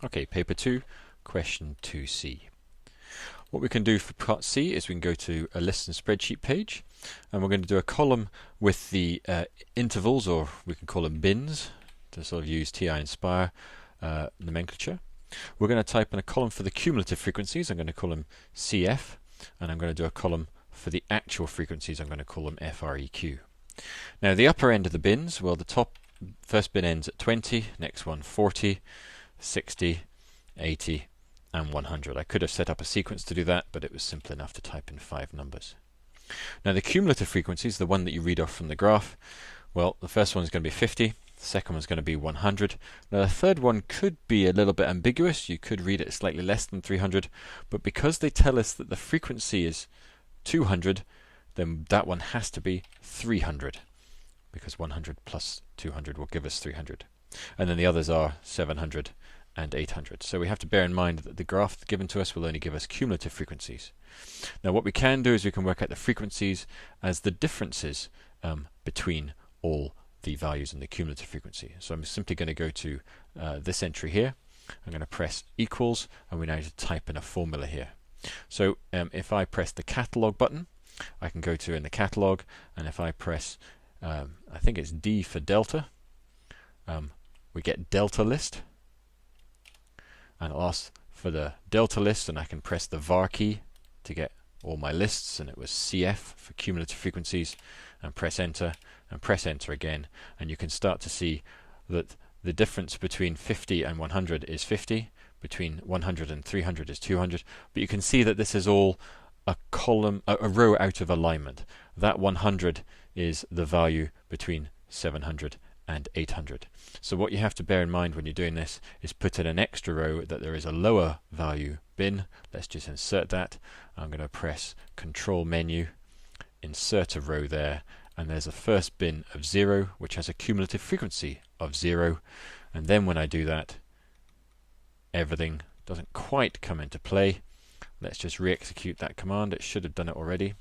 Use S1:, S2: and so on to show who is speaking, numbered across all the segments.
S1: Okay, paper 2, question 2c. What we can do for part C is we can go to a list and spreadsheet page, and we're going to do a column with the intervals, or we can call them bins, to sort of use TI Inspire nomenclature. We're going to type in a column for the cumulative frequencies. I'm going to call them CF, and I'm going to do a column for the actual frequencies. I'm going to call them FREQ. Now the upper end of the bins, well, the first bin ends at 20, next one 40, 60, 80, and 100. I could have set up a sequence to do that, but it was simple enough to type in 5 numbers. Now the cumulative frequencies, the one that you read off from the graph, well, the first one is going to be 50, the second one is going to be 100. Now the third one could be a little bit ambiguous. You could read it slightly less than 300, but because they tell us that the frequency is 200, then that one has to be 300, because 100 plus 200 will give us 300. And then the others are 700 and 800. So we have to bear in mind that the graph given to us will only give us cumulative frequencies. Now what we can do is we can work out the frequencies as the differences between all the values in the cumulative frequency. So I'm simply going to go to this entry here. I'm going to press equals, and we now need to type in a formula here. So if I press the catalog button, I can go to in the catalog, and if I press I think it's D for delta, we get delta list, and it'll ask for the delta list, and I can press the var key to get all my lists, and it was CF for cumulative frequencies, and press enter again, and you can start to see that the difference between 50 and 100 is 50, between 100 and 300 is 200, but you can see that this is all a row out of alignment. That 100 is the value between 700 and 800. So what you have to bear in mind when you're doing this is put in an extra row that there is a lower value bin. Let's just insert that. I'm going to press Control Menu, insert a row there, and there's a first bin of 0, which has a cumulative frequency of 0. And then when I do that, everything doesn't quite come into play. Let's just re-execute that command. It should have done it already.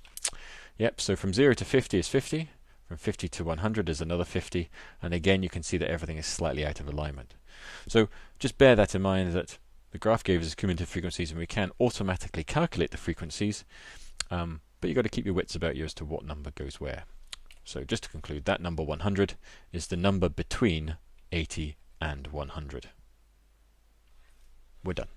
S1: Yep, so from 0 to 50 is 50. From 50 to 100 is another 50, and again you can see that everything is slightly out of alignment. So just bear that in mind, that the graph gave us cumulative frequencies and we can automatically calculate the frequencies, but you've got to keep your wits about you as to what number goes where. So just to conclude, that number 100 is the number between 80 and 100. We're done.